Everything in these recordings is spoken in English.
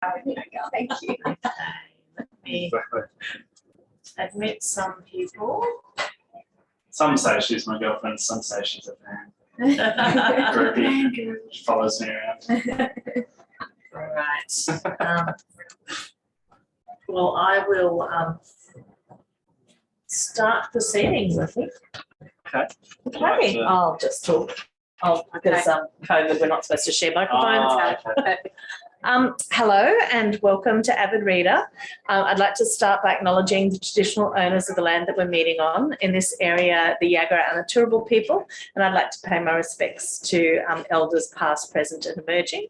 Thank you. Let me admit some people. Some say she's my girlfriend, some say she's a fan. Groupie. She follows me around. Right. Well, I will start proceedings, I think. Okay. Okay, I'll just talk. Because COVID, we're not supposed to share microphones. Okay. Hello and welcome to Avid Reader. I'd like to start by acknowledging the traditional owners of the land that we're meeting on. In this area, the Yagara and the Turrbal people, and I'd like to pay my respects to elders past, present and emerging.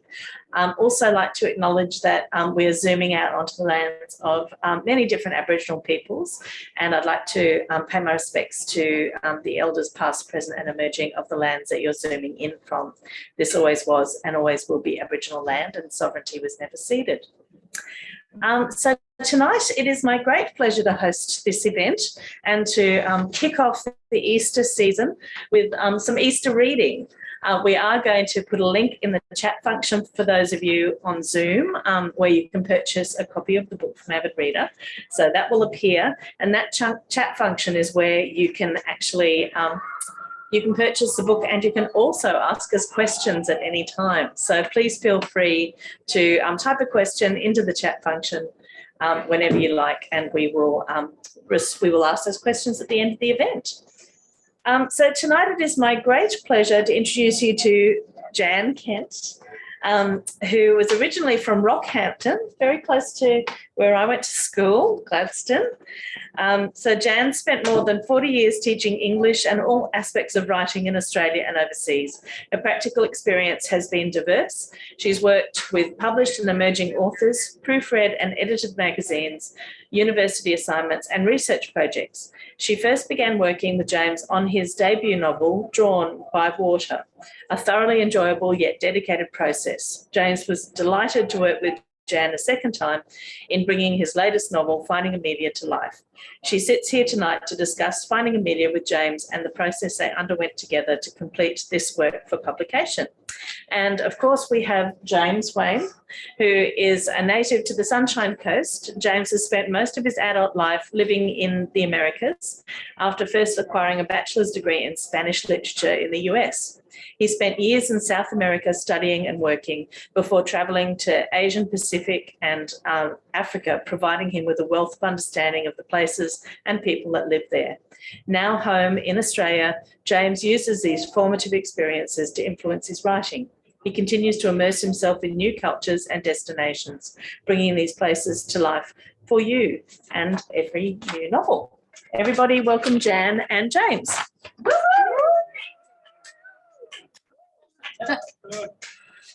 Also like to acknowledge that we're zooming out onto the lands of many different Aboriginal peoples, and I'd like to pay my respects to the elders past, present and emerging of the lands that you're zooming in from. This always was and always will be Aboriginal land, and sovereignty was never ceded. So tonight it is my great pleasure to host this event and to kick off the Easter season with some Easter reading. We are going to put a link in the chat function for those of you on Zoom where you can purchase a copy of the book from Avid Reader. So that will appear, and that chat function is where you can actually you can purchase the book, and you can also ask us questions at any time. So please feel free to type a question into the chat function whenever you like, and we will ask those questions at the end of the event. So tonight it is my great pleasure to introduce you to Jan Kent, who was originally from Rockhampton, very close to where I went to school, Gladstone. So Jan spent more than 40 years teaching English and all aspects of writing in Australia and overseas. Her practical experience has been diverse. She's worked with published and emerging authors, proofread and edited magazines, university assignments and research projects. She first began working with James on his debut novel, Drawn by Water, a thoroughly enjoyable yet dedicated process. James was delighted to work with Jan a second time in bringing his latest novel, Finding Amelia, to life. She sits here tonight to discuss Finding Amelia with James and the process they underwent together to complete this work for publication. And of course, we have James Wayne, who is a native to the Sunshine Coast. James has spent most of his adult life living in the Americas after first acquiring a bachelor's degree in Spanish literature in the US. He spent years in South America studying and working before travelling to Asian Pacific and Africa, providing him with a wealth of understanding of the places and people that live there. Now home in Australia, James uses these formative experiences to influence his writing. He continues to immerse himself in new cultures and destinations, bringing these places to life for you and every new novel. Everybody welcome Jan and James.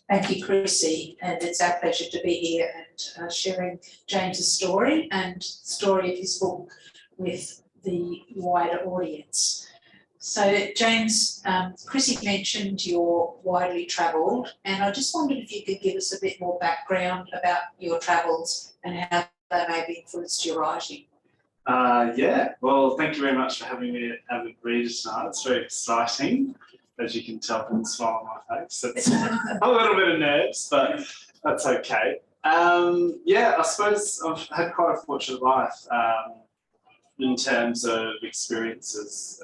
Thank you, Chrissy, and it's our pleasure to be here and sharing James's story and the story of his book with the wider audience. So, James, Chrissy mentioned you're widely travelled, and I just wondered if you could give us a bit more background about your travels and how they may have influenced your writing. Yeah, well, thank you very much for having me at Avid Reader tonight. It's very exciting, as you can tell from the smile on my face. It's a little bit of nerves, but that's okay. Yeah, I suppose I've had quite a fortunate life in terms of experiences.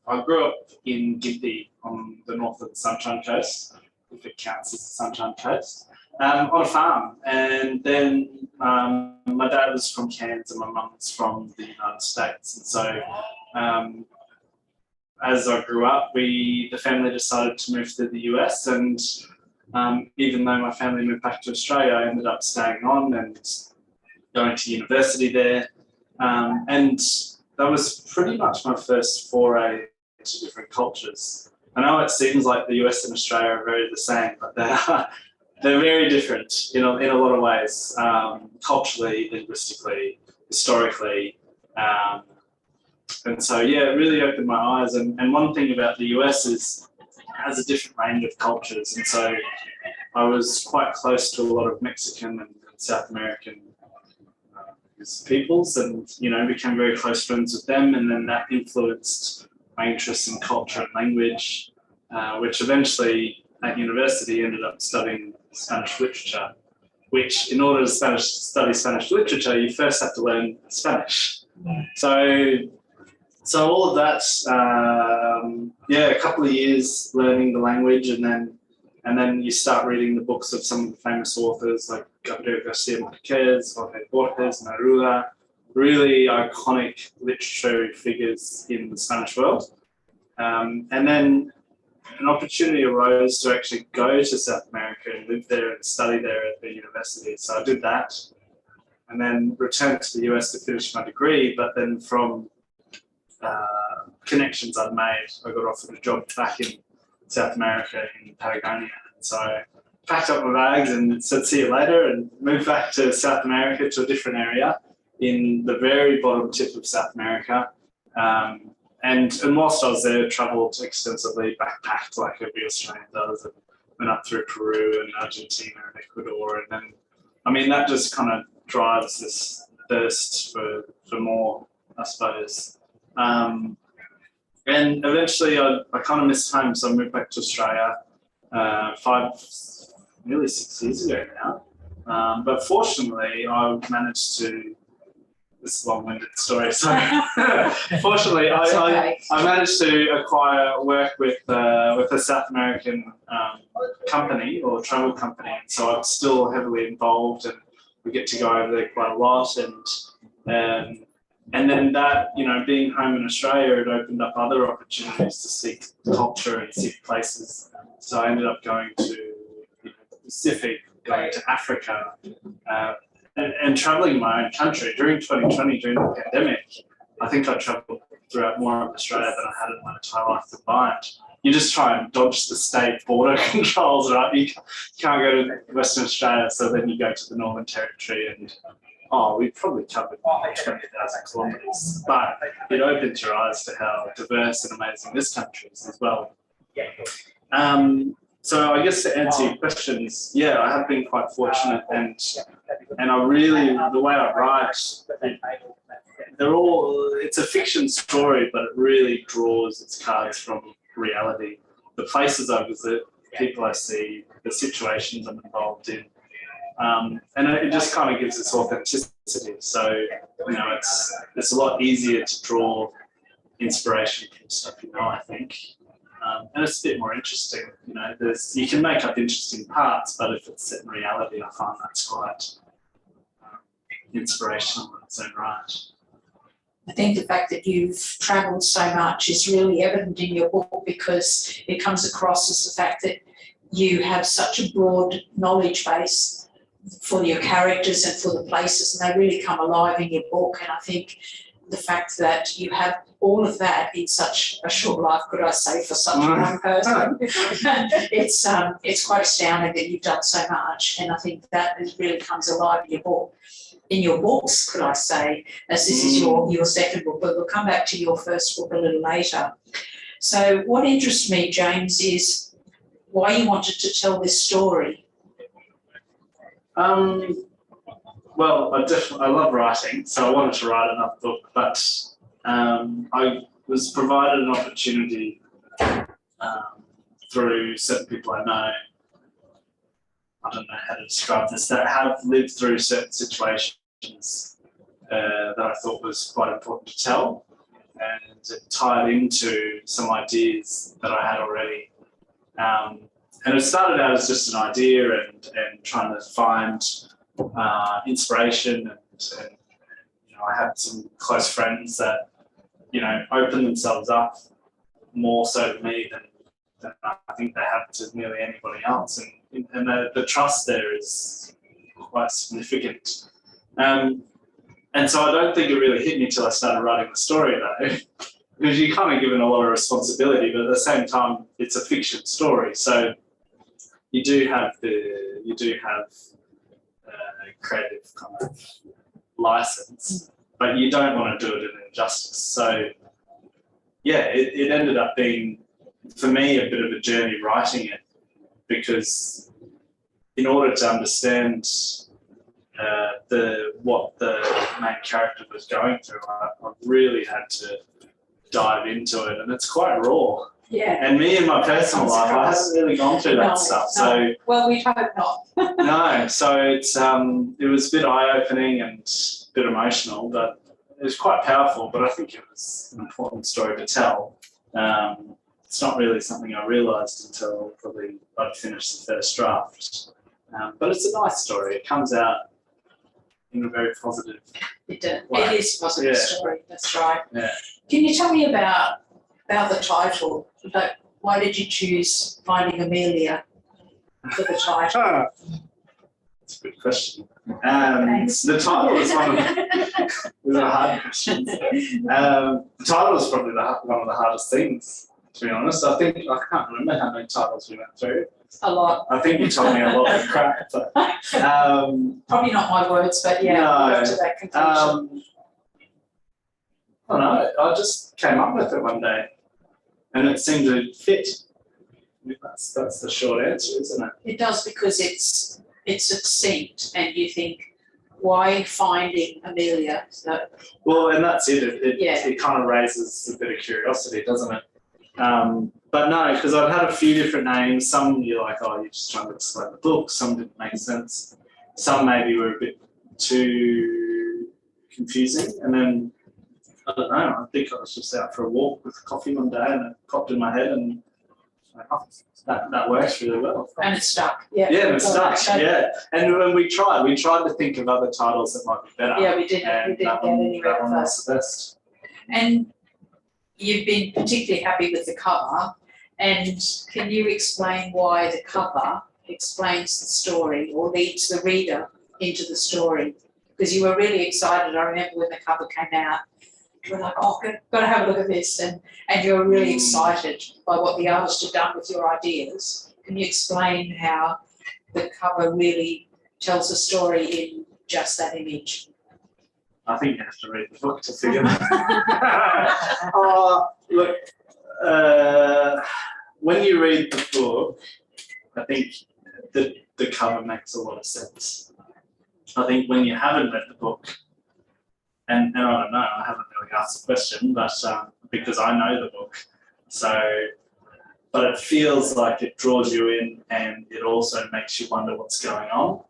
I grew up in Gympie on the north of the Sunshine Coast, if it counts as the Sunshine Coast, on a farm. And then my dad was from Cairns and my mum was from the United States. And so as I grew up, the family decided to move to the US, and even though my family moved back to Australia, I ended up staying on and going to university there. And that was pretty much my first foray into different cultures. I know it seems like the US and Australia are very the same, but they're very different in a lot of ways, culturally, linguistically, historically. And so, yeah, it really opened my eyes. And one thing about the US is it has a different range of cultures. And so I was quite close to a lot of Mexican and South American peoples, and, became very close friends with them. And then that influenced my interest in culture and language, which eventually at university ended up studying Spanish literature. which in order to study Spanish literature, you first have to learn Spanish. So all of that, a couple of years learning the language, and then you start reading the books of some of the famous authors like Gabriel Garcia Marquez, Jorge Borges, Neruda, really iconic literary figures in the Spanish world. And then an opportunity arose to actually go to South America and live there and study there at the university. So I did that, and then returned to the US to finish my degree. But then from connections I'd made, I got offered a job back in South America in Patagonia. So I packed up my bags and said, see you later, and moved back to South America, to a different area in the very bottom tip of South America. And whilst I was there, travelled extensively, backpacked like every Australian does, and went up through Peru and Argentina and Ecuador. And then, I mean, that just kind of drives this thirst for more, I suppose. And eventually I kind of missed home, so I moved back to Australia nearly 6 years ago now. But fortunately, I managed to, this is a long-winded story, so fortunately I managed to acquire work with a South American company or travel company, and so I'm still heavily involved, and we get to go over there quite a lot, and then that, being home in Australia, it opened up other opportunities to seek culture and seek places. So I ended up going to the Pacific, going to Africa, and traveling my own country. During 2020, during the pandemic, I think I traveled throughout more of Australia than I had in my entire life combined. You just try and dodge the state border controls, right? You can't go to Western Australia, so then you go to the Northern Territory, and we probably covered 20,000 kilometres. But it opens your eyes to how diverse and amazing this country is as well. So I guess to answer your questions, I have been quite fortunate, and I really, the way I write, it's a fiction story, but it really draws its cards from reality. The places I visit, the people I see, the situations I'm involved in. And it just kind of gives this authenticity. So, it's a lot easier to draw inspiration from stuff I think. And it's a bit more interesting. You can make up interesting parts, but if it's set in reality, I find that's quite inspirational in its own right. I think the fact that you've travelled so much is really evident in your book, because it comes across as the fact that you have such a broad knowledge base for your characters and for the places, and they really come alive in your book. And I think the fact that you have all of that in such a short life, could I say, for such a young person, it's quite astounding that you've done so much. And I think that really comes alive in your book. In your books, could I say, as this is your second book, but we'll come back to your first book a little later. So what interests me, James, is why you wanted to tell this story. Well, I love writing, so I wanted to write another book, but I was provided an opportunity through certain people I know. I don't know how to describe this, that have lived through certain situations that I thought was quite important to tell, and it tied into some ideas that I had already. And it started out as just an idea and trying to find inspiration, and I had some close friends that opened themselves up more so to me than I think they have to nearly anybody else, and the trust there is quite significant. And so I don't think it really hit me till I started writing the story, though, because you're kind of given a lot of responsibility, but at the same time it's a fiction story, so you do have creative kind of license, but you don't want to do it in injustice. So it ended up being, for me, a bit of a journey writing it, because in order to understand what the main character was going through, I really had to dive into it, and it's quite raw Yeah. And me in my personal Comes life, I across. haven't really gone through that No, stuff. no. So Well, we hope not. no, so it was a bit eye-opening and a bit emotional, but it was quite powerful. But I think it was an important story to tell. It's not really something I realised until probably I'd finished the first draft. But it's a nice story. It comes out in a very positive. It way. is a positive Yeah. story, that's right. Yeah. Can you tell me about the title? Like, why did you choose Finding Amelia for the title? That's a good question. Thanks. The title is one of these are hard questions. The title is probably one of the hardest things, to be honest. I can't remember how many titles we went through. A lot. I think you told me a lot of crap. But, Probably not my words, but yeah, No. we'll get to that conclusion. I don't know. I just came up with it one day, and it seemed to fit. That's the short answer, isn't it? It does, because it's succinct, and you think, why Finding Amelia? So, Well, and that's it. Yeah. It kind of raises a bit of curiosity, doesn't it? But no, because I've had a few different names. Some you're like, oh, you're just trying to explain the book. Some didn't make sense. Some maybe were a bit too confusing. And then, I don't know, I think I was just out for a walk with coffee one day and it popped in my head and that works really well. and it's stuck. Yeah. Yeah, and it's stuck. So- Yeah. And when we tried to think of other titles that might be better. Yeah, we didn't And get that one anywhere with that. was the best. And you've been particularly happy with the cover, and can you explain why the cover explains the story or leads the reader into the story? Because you were really excited. I remember when the cover came out, you were like, oh, got to have a look at this, and you were really excited by what the artist had done with your ideas. Can you explain how the cover really tells a story in just that image? I think you have to read the book to figure that out. Look, when you read the book, I think the cover makes a lot of sense. I think when you haven't read the book, and I don't know, I haven't really asked the question, but because I know the book, but it feels like it draws you in and it also makes you wonder what's going on.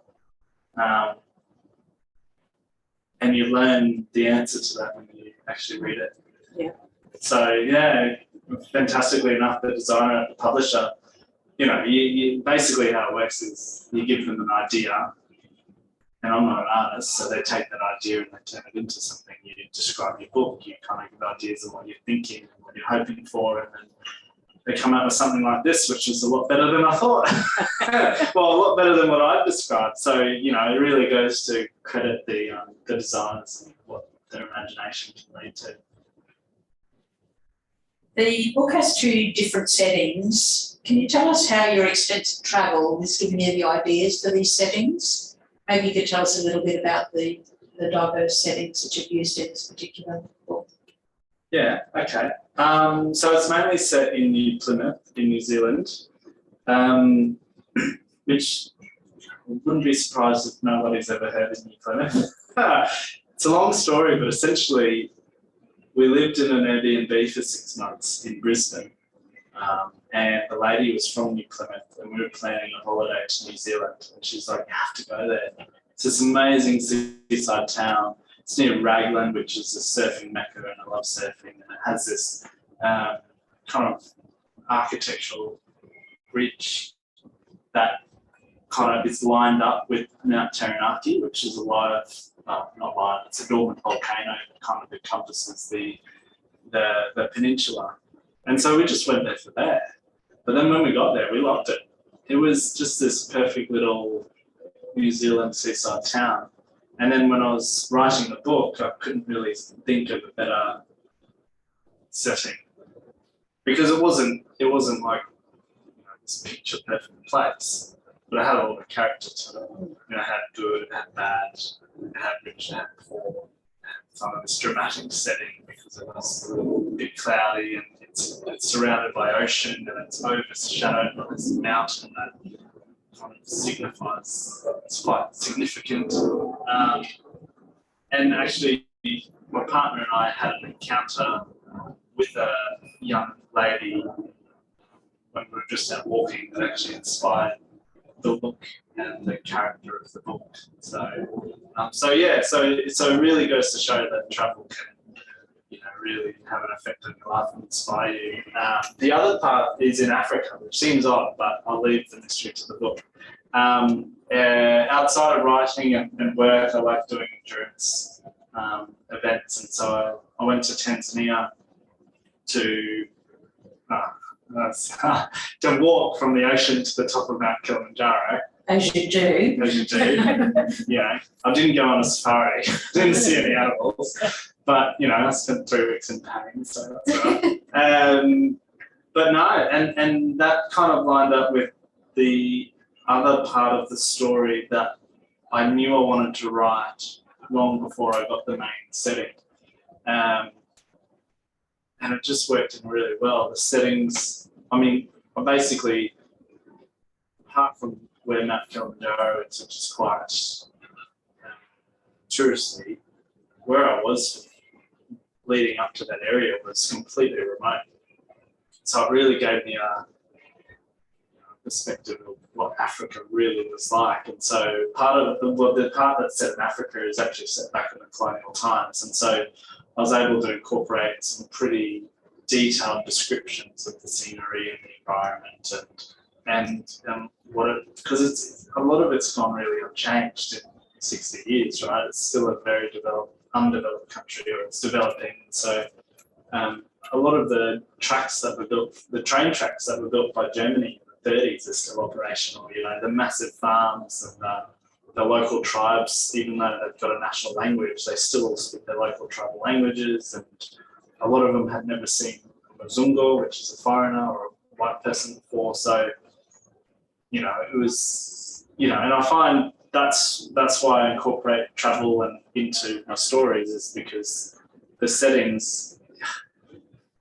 And you learn the answer to that when you actually read it. Yeah. So yeah, fantastically enough, the designer and the publisher, you basically how it works is you give them an idea, and I'm not an artist, so they take that idea and they turn it into something. You describe your book, you kind of give ideas of what you're thinking and what you're hoping for, and then they come out with something like this, which is a lot better than I thought. Well, a lot better than what I'd described. So, it really goes to credit the designers and what their imagination can lead to. The book has two different settings. Can you tell us how your extensive travel has given you the ideas for these settings? Maybe you could tell us a little bit about the diverse settings that you've used in this particular book. Yeah, okay. So it's mainly set in New Plymouth, in New Zealand, which I wouldn't be surprised if nobody's ever heard of New Plymouth. It's a long story, but essentially we lived in an Airbnb for 6 months in Brisbane, and the lady was from New Plymouth, and we were planning a holiday to New Zealand, and she's like, you have to go there. It's this amazing seaside town. It's near Raglan, which is a surfing mecca, and I love surfing, and it has this kind of architectural bridge that kind of is lined up with Mount Taranaki, which is a live, not live, it's a dormant volcano that kind of encompasses the peninsula. And so we just went there for that. But then when we got there, we loved it. It was just this perfect little New Zealand seaside town. And then when I was writing the book, I couldn't really think of a better setting, because it wasn't like this picture perfect place, but it had a lot of character to it. It had good, it had bad, it had rich, it had poor, it had some of this dramatic setting because it was a bit cloudy and it's surrounded by ocean and it's overshadowed by this mountain that kind of signifies it's quite significant. And actually, my partner and I had an encounter with a young lady when we were just out walking that actually inspired the book and the character of the book. So it really goes to show that travel can, really have an effect on your life and inspire you. The other part is in Africa, which seems odd, but I'll leave the mystery to the book. Outside of writing and work, I like doing endurance events, and so I went to Tanzania to walk from the ocean to the top of Mount Kilimanjaro. As you do. As you do. I didn't go on a safari, didn't see any animals, but I spent 3 weeks in pain, so that's all right. But no, and that kind of lined up with the other part of the story that I knew I wanted to write long before I got the main setting. And it just worked in really well. The settings, basically, apart from where Mount Kilimanjaro is, which is quite touristy, where I was leading up to that area was completely remote. So it really gave me a perspective of what Africa really was like. And so part of the part that's set in Africa is actually set back in the colonial times. And so I was able to incorporate some pretty detailed descriptions of the scenery and the environment and because it's a lot of it's gone really unchanged in 60 years, right? It's still a very undeveloped country, or it's developing. So a lot of the tracks that were built, the train tracks that were built by Germany in the 30s are still operational. The massive farms and the local tribes, even though they've got a national language, they still all speak their local tribal languages, and a lot of them had never seen a Mzungu, which is a foreigner or a white person before. So, it was, and I find that's why I incorporate travel into my stories, is because the settings,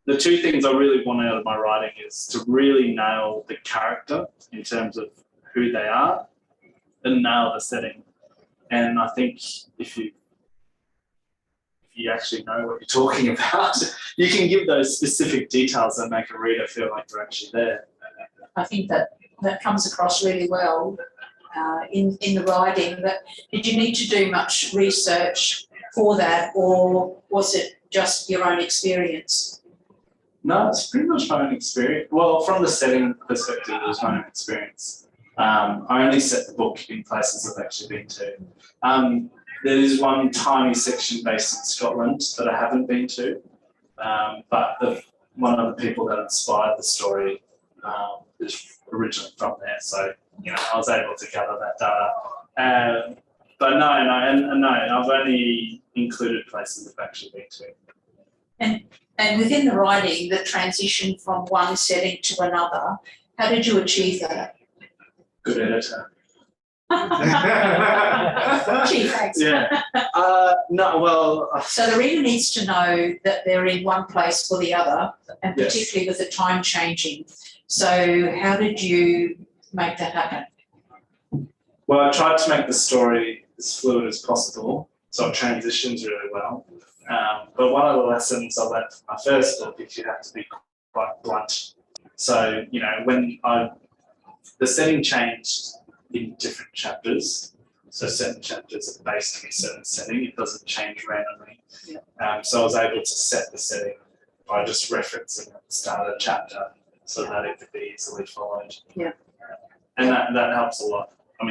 the two things I really want out of my writing is to really nail the character in terms of who they are and nail the setting. And I think if you actually know what you're talking about, you can give those specific details that make a reader feel like they're actually there. I think that comes across really well in the writing. But did you need to do much research for that, or was it just your own experience? No, it's pretty much my own experience. Well, from the setting perspective, it was my own experience. I only set the book in places I've actually been to. There is one tiny section based in Scotland that I haven't been to, but one of the people that inspired the story is originally from there. So, I was able to gather that data. But no, I've only included places I've actually been to. And within the writing, the transition from one setting to another, how did you achieve that? Good editor. Gee, thanks. Yeah. No, well. So the reader needs to know that they're in one place or the other, and Yes. particularly with the time changing. So how did you make that happen? Well, I tried to make the story as fluid as possible, so it transitions really well. But one of the lessons I learned from my first book is you have to be quite blunt. So, when the setting changed in different chapters, so certain chapters are based on a certain setting, it doesn't change randomly. Yeah. So I was able to set the setting by just referencing at the start of the chapter so that it could be easily followed. Yeah. And that helps a lot. And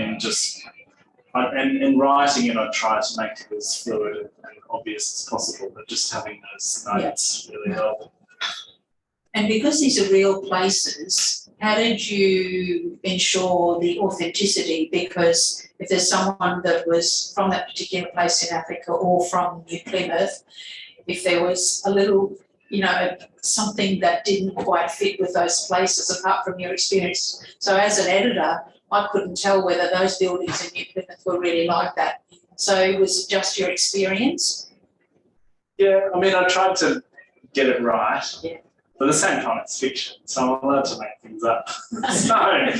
in writing it, I try to make it as fluid and obvious as possible, but just having those notes really help. And because these are real places, how did you ensure the authenticity? Because if there's someone that was from that particular place in Africa or from New Plymouth, if there was a little, something that didn't quite fit with those places apart from your experience. So as an editor, I couldn't tell whether those buildings in New Plymouth were really like that. So it was just your experience? Yeah, I tried to get it right. Yeah. But at the same time, it's fiction, so I'm allowed to make things up. I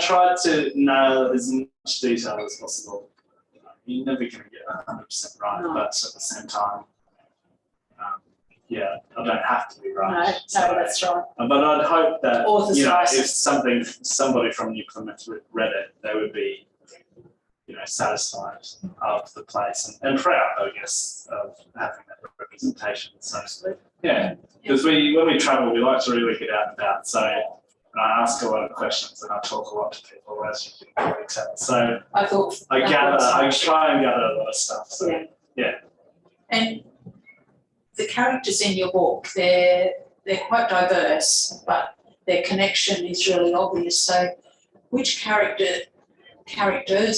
tried to nail as much detail as possible. You're never going to get 100% right, but at the same time, yeah, I don't have to be No, right. that's right. But I'd hope that, Author's you know, license. if somebody from New Plymouth read it, they would be, you know, satisfied of the place and proud, I guess, of having that representation. So, yeah, because when we travel, we like to really get out and about. So, and I ask a lot of questions and I talk a lot to people, as you can probably tell. So I try and gather a lot of stuff. So, yeah. And the characters in your book, they're quite diverse, but their connection is really obvious. So which characters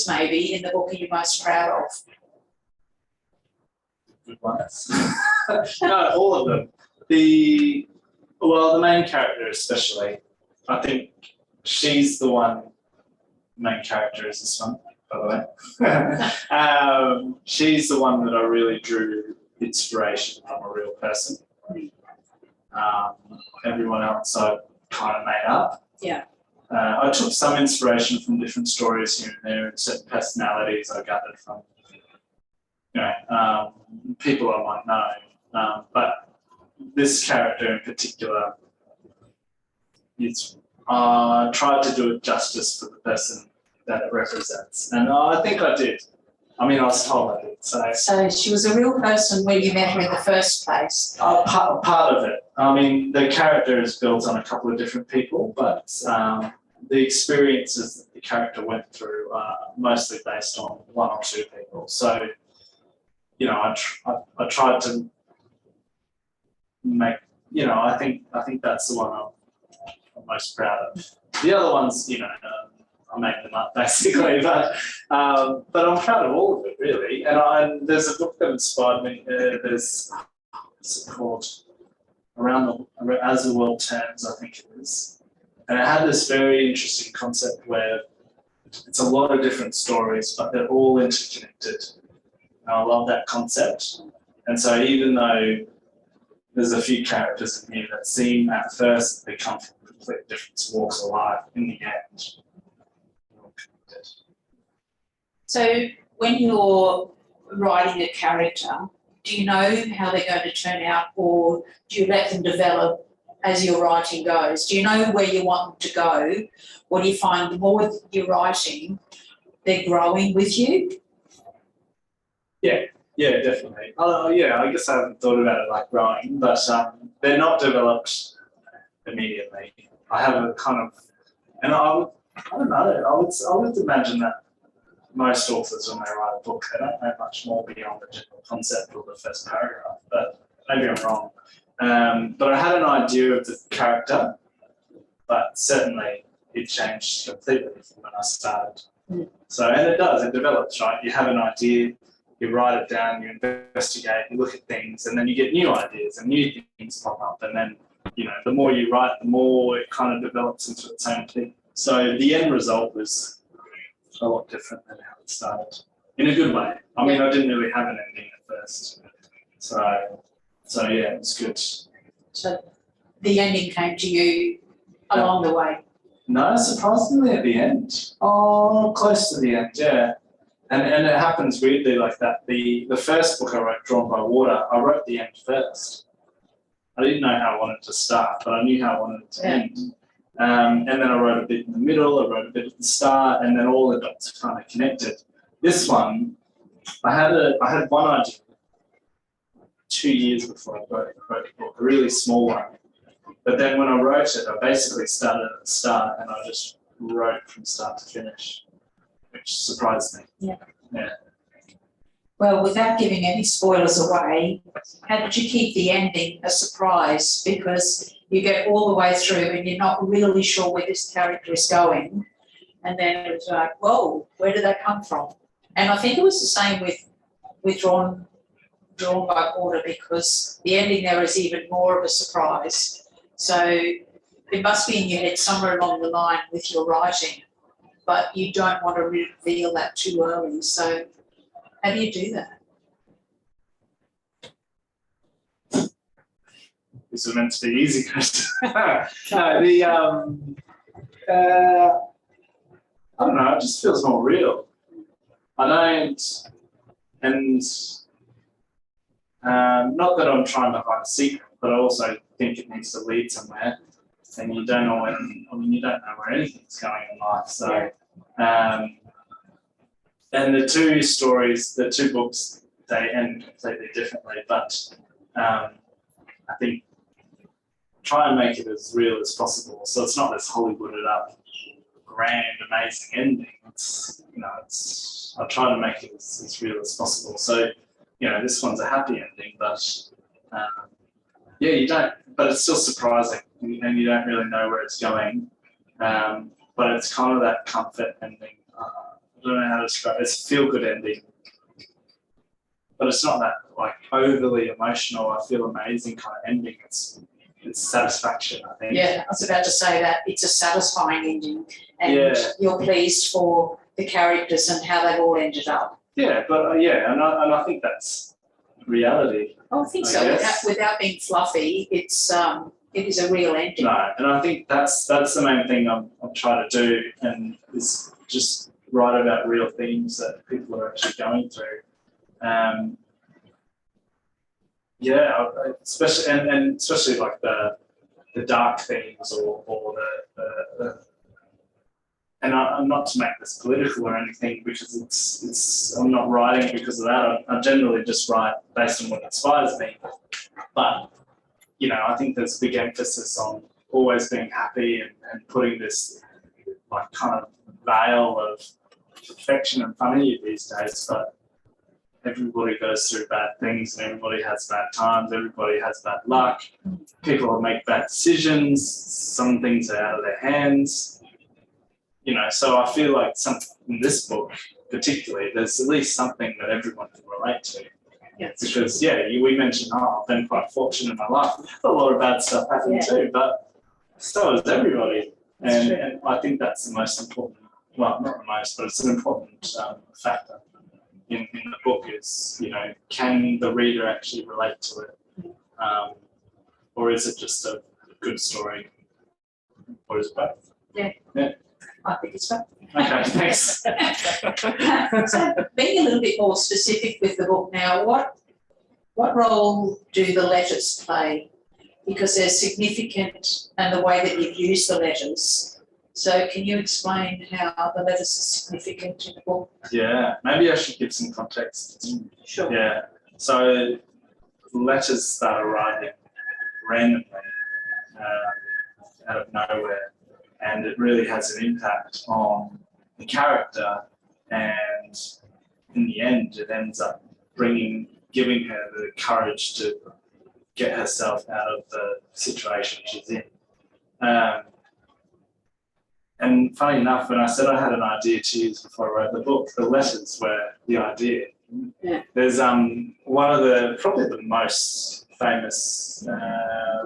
maybe in the book are you most proud of? Good ones. No, all of them. The main character especially, I think she's the one. Main character is this one, by the way. She's the one that I really drew inspiration from a real person. Everyone else I kind of made up. Yeah. I took some inspiration from different stories here and there, and certain personalities I gathered from, you know, people I might know. But this character in particular, it's tried to do it justice for the person that it represents, and I think I did. I mean, I was told I did. So she was a real person when you met her in the first place. Part of it. I mean, the character is built on a couple of different people, but the experiences that the character went through are mostly based on one or two people. So, you know, I tried to make, you know, I think that's the one I'm most proud of. The other ones, you know, I make them up basically, but I'm proud of all of it really. And there's a book that inspired me. What's it called? As the World Turns, I think it is. And it had this very interesting concept where it's a lot of different stories, but they're all interconnected. And I love that concept. And so even though there's a few characters in here that seem at first they come from completely different walks of life, in the end, they're all connected. So when you're writing a character, do you know how they're going to turn out, or do you let them develop as your writing goes? Do you know where you want them to go, or do you find the more you're writing, they're growing with you? Yeah, definitely. Yeah, I guess I haven't thought about it like growing, but they're not developed immediately. I have a kind of, and I don't know, I would imagine that most authors, when they write a book, they don't know much more beyond the general concept or the first paragraph, but maybe I'm wrong. But I had an idea of the character, but certainly it changed completely from when I started. So, and it develops, right? You have an idea, you write it down, you investigate, you look at things, and then you get new ideas and new things pop up. And then, you know, the more you write, the more it kind of develops into its own thing. So the end result was a lot different than how it started, in a good way. I mean, I didn't really have an ending at first. So yeah, it was good. So the ending came to you along the way? No, surprisingly at the end. Oh, close to the end, yeah. And it happens weirdly like that. The first book I wrote, Drawn by Water, I wrote the end first. I didn't know how I wanted to start, but I knew how I wanted it to end. And then I wrote a bit in the middle, I wrote a bit at the start, and then all the dots kind of connected. This one, I had one idea 2 years before I wrote the book, a really small one. But then when I wrote it, I basically started at the start and I just wrote from start to finish, which surprised me. Yeah. Well, without giving any spoilers away, how did you keep the ending a surprise? Because you get all the way through and you're not really sure where this character is going. And then it's like, whoa, where did that come from? And I think it was the same with Drawn by Water, because the ending there is even more of a surprise. So it must be in your head somewhere along the line with your writing, but you don't want to reveal that too early. So how do you do that? This is meant to be easy, Chris. No, I don't know, it just feels more real. I don't, and Not that I'm trying to hide a secret, but I also think it needs to lead somewhere. And you don't know you don't know where anything's going in life. So, and the two books, they end completely differently, but I think try and make it as real as possible. So it's not this Hollywooded up, grand, amazing ending. I try to make it as real as possible. So, this one's a happy ending, but you don't, but it's still surprising and you don't really know where it's going. But it's kind of that comfort ending. I don't know how to describe it. It's a feel good ending. But it's not that like overly emotional, I feel amazing kind of ending. It's satisfaction, I think. Yeah, I was about to say that it's a satisfying ending, and you're pleased for the characters and how they've all ended up. Yeah, but and I think that's reality. Oh, I think so. Without being fluffy, it is a real ending. No, and I think that's the main thing I'm trying to do, and is just write about real themes that people are actually going through. Especially and especially like the dark themes or the and I'm not to make this political or anything, because it's I'm not writing because of that. I generally just write based on what inspires me. But I think there's a big emphasis on always being happy and putting this like kind of veil of perfection in front of you these days. But everybody goes through bad things, and everybody has bad times. Everybody has bad luck. People make bad decisions. Some things are out of their hands. So I feel like in this book particularly, there's at least something that everyone can relate to. Yes. Because we mentioned, I've been quite fortunate in my life. A lot of bad stuff happened too, but so has everybody. And I think that's the most important. Well, not the most, but it's an important factor in the book. Is can the reader actually relate to it, or is it just a good story, or is it both? Yeah. I think it's fun. Okay, thanks. So being a little bit more specific with the book now, what role do the letters play? Because they're significant, and the way that you've used the letters. So can you explain how the letters are significant in the book? Yeah, maybe I should give some context. Sure. Yeah, so letters start arriving randomly out of nowhere. And it really has an impact on the character, and in the end, it ends up giving her the courage to get herself out of the situation she's in. And funny enough, when I said I had an idea to use before I wrote the book, the letters were the idea. Yeah. There's one of probably the most famous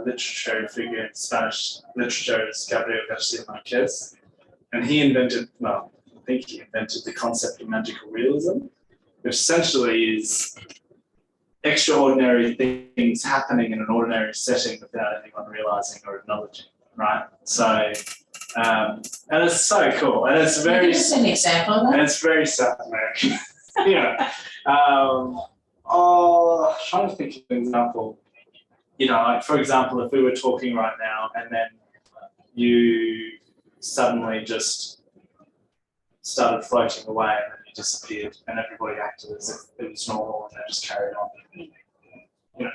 literary figure in Spanish literature is Gabriel Garcia Marquez, and he invented the concept of magical realism, which essentially is extraordinary things happening in an ordinary setting without anyone realizing or acknowledging, right? So, and it's so cool, and it's very. Can you give us an example of that? And it's very South American. Trying to think of an example. Like for example, if we were talking right now and then you suddenly just started floating away and then you disappeared and everybody acted as if it was normal and they just carried on.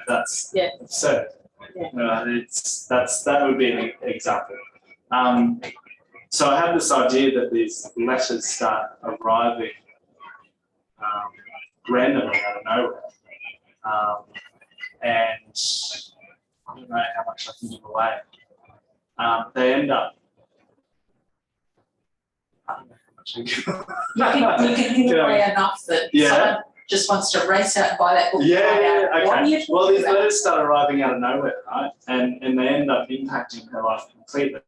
That's absurd. Yeah. That would be an example. So I have this idea that these letters start arriving randomly out of nowhere. And I don't know how much I can give away. They end up. I don't know how much I can give away. You can give away enough that someone just wants to race out and buy that book. Okay. What are you Well, these about? letters start arriving out of nowhere, right? And they end up impacting her life completely.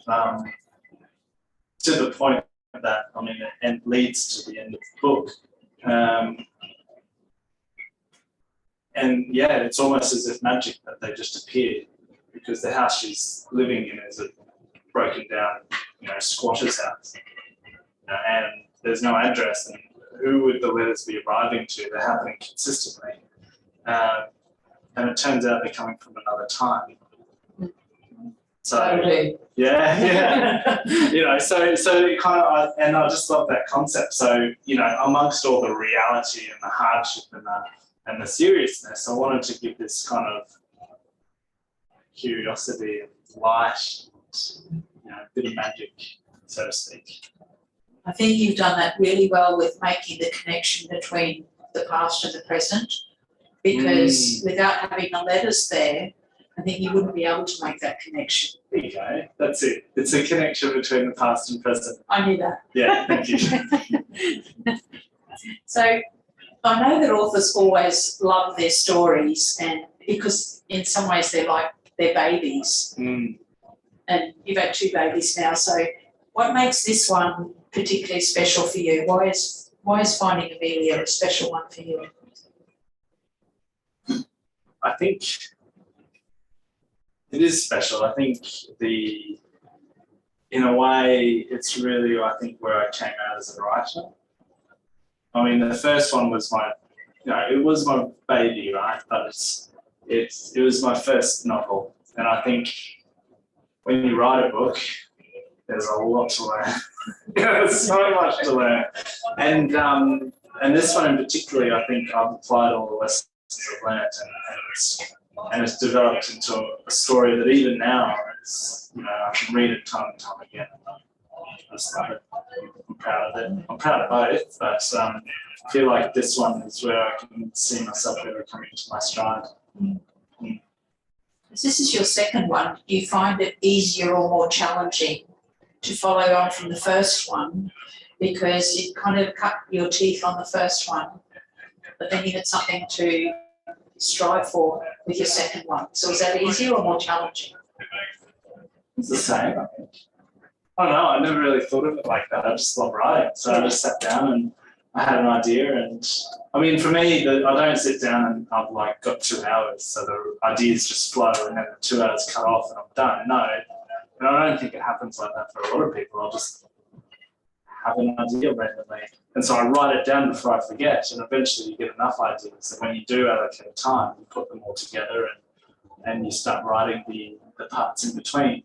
To the point that, it leads to the end of the book. And it's almost as if magic that they just appeared, because the house she's living in is a broken down, squatter's house. And there's no address, and who would the letters be arriving to? They're happening consistently. and it turns out they're coming from another time. So Totally. yeah. You know, so it kind of, and I just love that concept. So, you know, amongst all the reality and the hardship and the seriousness, I wanted to give this kind of curiosity and light, and, you know, a bit of magic, so to speak. I think you've done that really well with making the connection between the past and the present, because without having the letters there, I think you wouldn't be able to make that connection. There you go. That's it. It's a connection between the past and present. I knew that. Yeah, thank you. So I know that authors always love their stories, and because in some ways they're like their babies. And you've had 2 babies now, so what makes this one particularly special for you? Why is Finding Amelia a special one for you? I think it is special. I think in a way, it's really, I think, where I came out as a writer. I mean, the first one was it was my baby, right? But it was my first novel. And I think when you write a book, there's a lot to learn. There's so much to learn. And this one in particular, I think I've applied all the lessons I've learned, and it's developed into a story that even now is, you know, I can read it time and time again. I just love it. I'm proud of it. I'm proud of both, but I feel like this one is where I can see myself really coming to my stride. As this is your second one, do you find it easier or more challenging to follow on from the first one, because you kind of cut your teeth on the first one, but then you had something to strive for with your second one? So is that easier or more challenging? It's the same, I think. I don't know, I never really thought of it like that. I just love writing. So I just sat down and I had an idea, and I mean, for me, I don't sit down and I've like got 2 hours, so the ideas just flow and then the 2 hours cut off and I'm done. No, and I don't think it happens like that for a lot of people. I'll just have an idea randomly, and so I write it down before I forget, and eventually you get enough ideas, and when you do allocate time, you put them all together and you start writing the parts in between.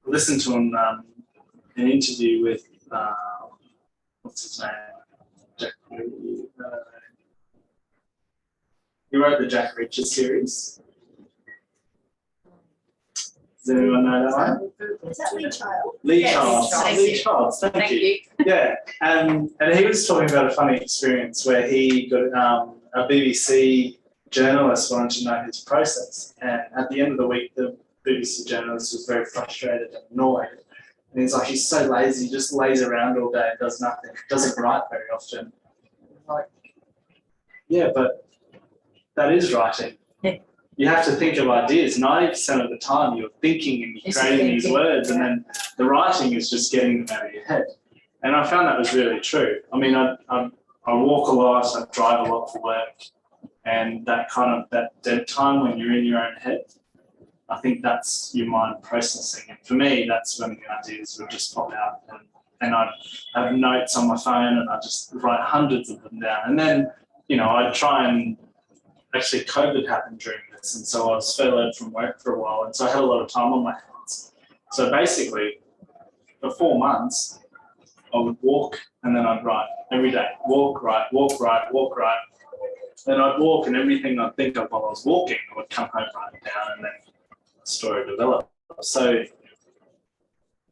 Listen to an interview with what's his name? He wrote the Jack Reacher series. Does anyone know that one? Is that Lee Child? Lee Yes, Childs. thank Lee you. Childs, thank you. you. Yeah, and he was talking about a funny experience where he got a BBC journalist wanted to know his process, and at the end of the week, the BBC journalist was very frustrated and annoyed. And he's like, he's so lazy, he just lays around all day and does nothing, doesn't write very often. I'm like, yeah, but that is writing. Yeah. You have to think of ideas. 90% of the time you're thinking and you're It's creating these thinking, words, and then the writing is just getting them out of your head. And I found that was really true. I mean, I walk a lot, I drive a lot for work, and that dead time when you're in your own head, I think that's your mind processing. And for me, that's when the ideas would just pop out. And I have notes on my phone and I just write hundreds of them down. And then, you know, I try and actually COVID happened during this. And so I was furloughed from work for a while. And so I had a lot of time on my hands. So basically, for 4 months, I would walk and then I'd write every day. Walk, write, walk, write, walk, write. Then I'd walk, and everything I'd think of while I was walking, I would come home, write it down, and then the story developed. So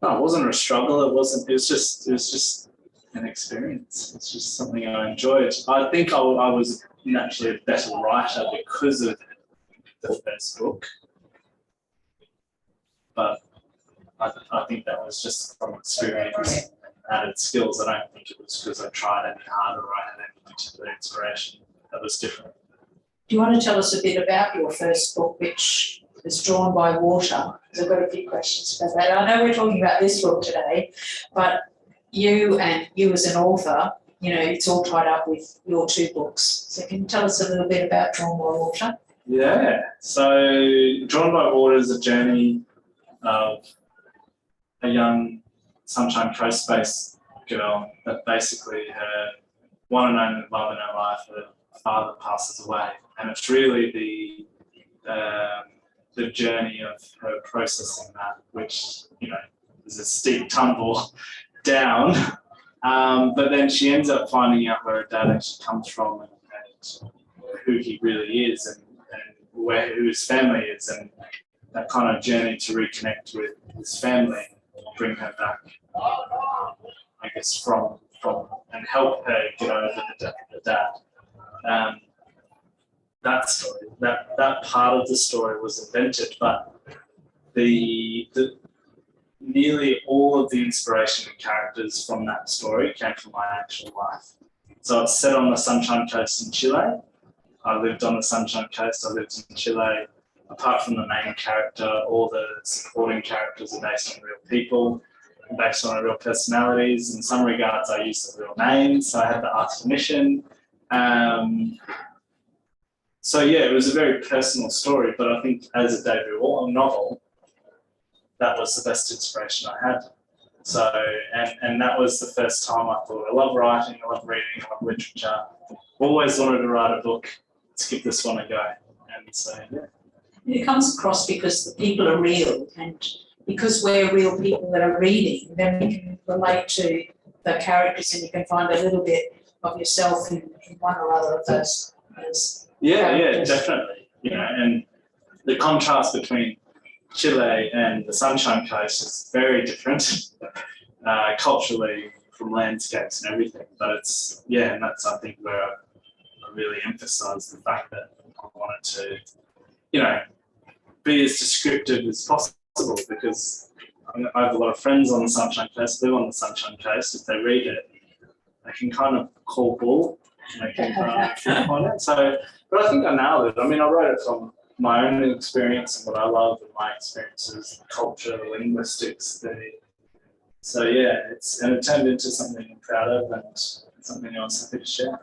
no, it wasn't a struggle. It was just an experience. It's just something I enjoyed. I think I was naturally a better writer because of the first book. But I think that was just from experience, added skills. I don't think it was because I tried any harder or I had any particular inspiration that was different. Do you want to tell us a bit about your first book, which is Drawn by Water? Because I've got a few questions about that. I know we're talking about this book today, but you as an author, you know, it's all tied up with your 2 books. So can you tell us a little bit about Drawn by Water? Yeah, so Drawn by Water is a journey of a young Sunshine Coast-based girl that basically her one and only love in her life, her father passes away, and it's really the journey of her processing that, which is a steep tumble down. But then she ends up finding out where her dad actually comes from and who he really is and who his family is, and that kind of journey to reconnect with his family and bring her back, I guess, from and help her get over the death of her dad. That story, that part of the story was invented, but the nearly all of the inspiration and characters from that story came from my actual life. So it's set on the Sunshine Coast in Chile. I lived on the Sunshine Coast. I lived in Chile. Apart from the main character, all the supporting characters are based on real people, based on real personalities. In some regards, I used the real names, so I had to ask permission. So yeah, it was a very personal story, but I think as a debut novel, that was the best inspiration I had. So, and that was the first time I thought, I love writing, I love reading, I love literature. Always wanted to write a book. Let's give this one a go. And so, yeah. It comes across because the people are real, and because we're real people that are reading, then we can relate to the characters and you can find a little bit of yourself in one or other of those characters. Definitely. And the contrast between Chile and the Sunshine Coast is very different culturally, from landscapes and everything. But it's, and that's, I think, where I really emphasise the fact that I wanted to, be as descriptive as possible, because I have a lot of friends on the Sunshine Coast, live on the Sunshine Coast. If they read it, they can kind of call bull. They can on it. So, but I think I nailed it. I mean, I wrote it from my own experience and what I love and my experiences, culture, linguistics. So yeah, it turned into something I'm proud of and something I was happy to share.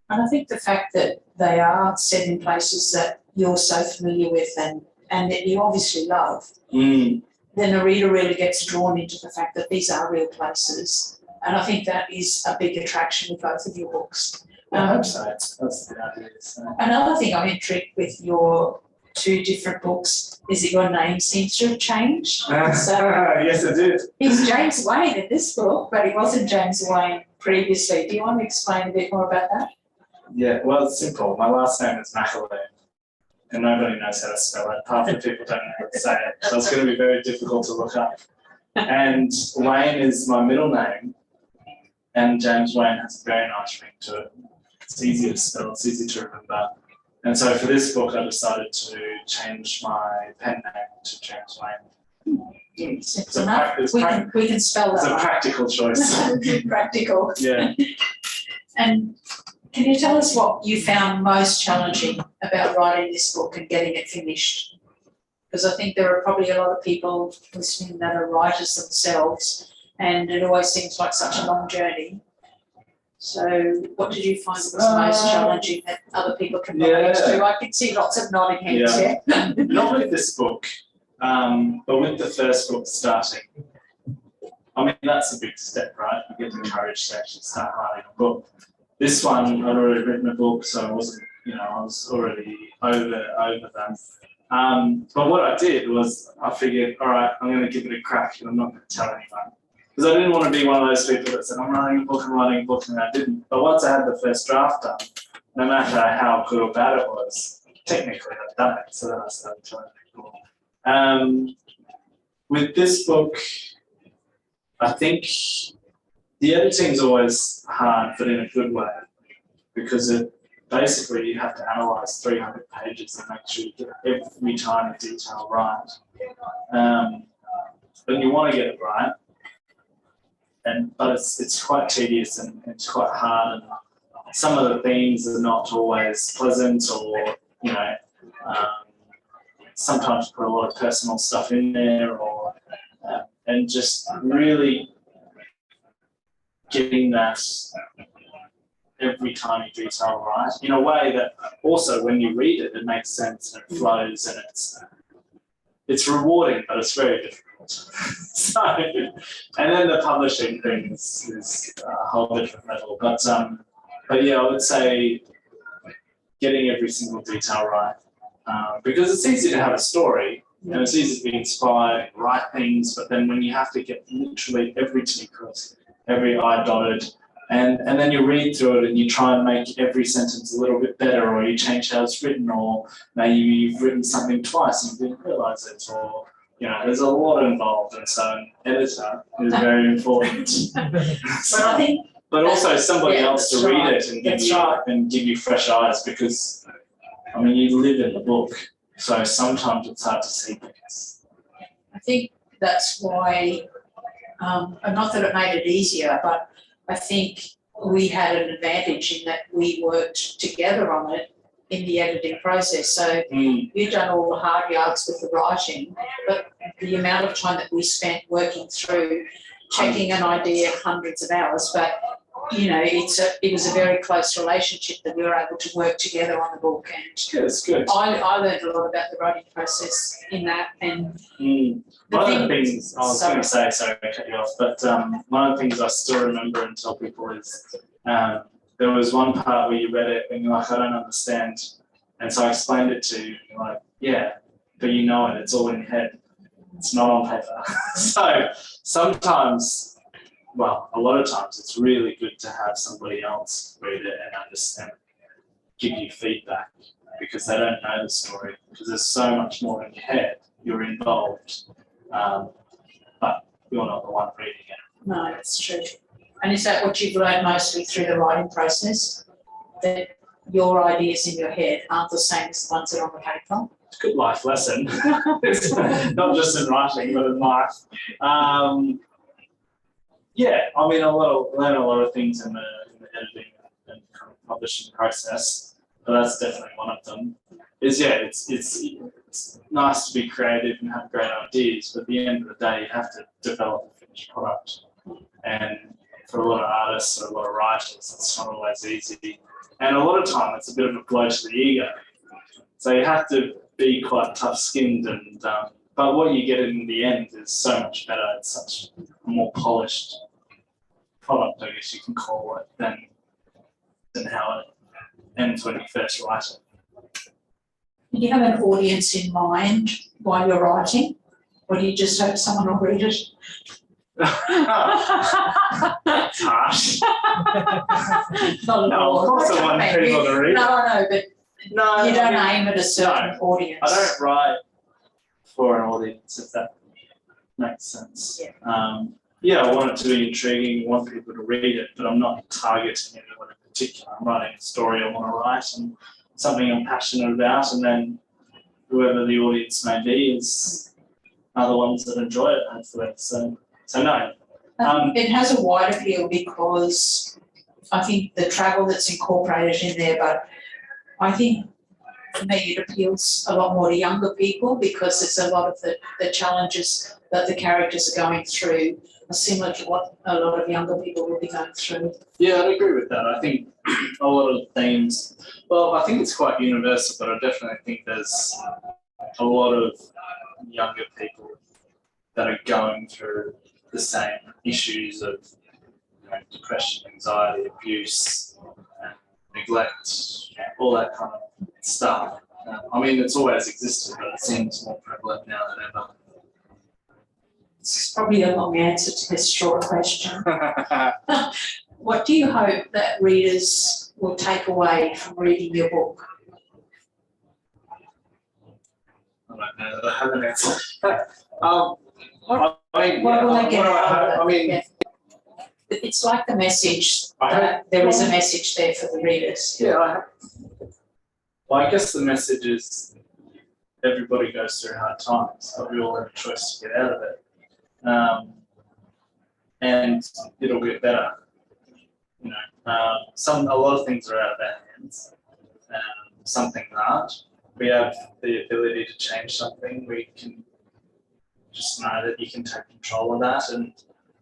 And I think the fact that they are set in places that you're so familiar with and that you obviously love, then the reader really gets drawn into the fact that these are real places. And I think that is a big attraction with both of your books. I hope so. That's the idea. So. Another thing I'm intrigued with your two different books is that your name seems to have changed. Yes, it did. He's James Wayne in this book, but he wasn't James Wayne previously. Do you want to explain a bit more about that? Yeah, well, it's simple. My last name is McAloon, and nobody knows how to spell it. Half the people don't know how to say it, so it's going to be very difficult to look up. And Wayne is my middle name, and James Wayne has a very nice ring to it. It's easy to spell, it's easy to remember. And so for this book, I decided to change my pen name to James Wayne. It's enough. We can spell that. It's a practical choice. Practical. Yeah. And can you tell us what you found most challenging about writing this book and getting it finished? Because I think there are probably a lot of people listening that are writers themselves, and it always seems like such a long journey. So what did you find was most challenging that other people can relate to? I can see lots of nodding heads here. Not with this book, but with the first book starting. I mean, that's a big step, right? You get the courage to actually start writing a book. This one, I'd already written a book, so I wasn't, I was already over them. But what I did was I figured, all right, I'm going to give it a crack and I'm not going to tell anyone. Because I didn't want to be one of those people that said, I'm writing a book, and I didn't. But once I had the first draft done, no matter how good or bad it was, technically I'd done it, so then I started telling people. With this book, I think the editing's always hard, but in a good way, because basically you have to analyse 300 pages and make sure you get every tiny detail right. But you want to get it right. But it's quite tedious and it's quite hard, and some of the themes are not always pleasant, or sometimes put a lot of personal stuff in there, or and just really getting that every tiny detail right in a way that also when you read it, it makes sense and it flows, and it's rewarding, but it's very difficult. So, and then the publishing thing is a whole different level. But yeah, I would say getting every single detail right, because it's easy to have a story and it's easy to be inspired and write things, but then when you have to get literally every T crossed, every I dotted, and then you read through it and you try and make every sentence a little bit better, or you change how it's written, or maybe you've written something twice and you didn't realise it, or there's a lot involved, and so an editor is very important. But also somebody else to read it and give you fresh eyes, because you live in the book, so sometimes it's hard to see things. I think that's why, and not that it made it easier, but I think we had an advantage in that we worked together on it in the editing process. So you've done all the hard yards with the writing, but the amount of time that we spent working through, checking an idea, hundreds of hours, but it was a very close relationship that we were able to work together on the book. And it's good. I learned a lot about the writing process in that. And one of the things I was going to say, sorry to cut you off, but one of the things I still remember and tell people is there was one part where you read it and you're like, I don't understand. And so I explained it to you, and you're like, yeah, but it's all in your head. It's not on paper. So sometimes, well, a lot of times it's really good to have somebody else read it and understand, give you feedback, because they don't know the story, because there's so much more in your head. You're involved, but you're not the one reading it. no, it's true. And is that what you've learned mostly through the writing process? That your ideas in your head aren't the same as the ones that are on the paper? It's a good life lesson. It's not just in writing, but in life. I learn a lot of things in the editing and kind of publishing process, but that's definitely one of them. It's nice to be creative and have great ideas, but at the end of the day, you have to develop a finished product. And for a lot of artists or a lot of writers, it's not always easy. And a lot of time, it's a bit of a blow to the ego. So you have to be quite tough-skinned, and but what you get in the end is so much better. It's such a more polished product, I guess you can call it, than how it ends when you first write it. Do you have an audience in mind while you're writing, or do you just hope someone will read it? That's harsh. Not at all. Of course I want people to read it. No, but you don't aim at a certain audience. I don't write for an audience, if that makes sense. Yeah. I want it to be intriguing, I want people to read it, but I'm not targeting anyone in particular. I'm writing a story I want to write and something I'm passionate about, and then whoever the audience may be are the ones that enjoy it, hopefully. So no. It has a wide appeal because I think the travel that's incorporated in there, but I think for me it appeals a lot more to younger people, because it's a lot of the challenges that the characters are going through are similar to what a lot of younger people will be going through. Yeah, I'd agree with that. I think a lot of themes, well, I think it's quite universal, but I definitely think there's a lot of younger people that are going through the same issues of depression, anxiety, abuse, neglect, all that kind of stuff. It's always existed, but it seems more prevalent now than ever. It's probably a long answer to this short question. What do you hope that readers will take away from reading your book? I don't know that I have an answer. What will they get out of it? Yeah. It's like the message. There is a message there for the readers. Yeah. I guess the message is everybody goes through hard times, but we all have a choice to get out of it. And it'll get better. A lot of things are out of our hands. Some things aren't. We have the ability to change something. We can just know that you can take control of that, and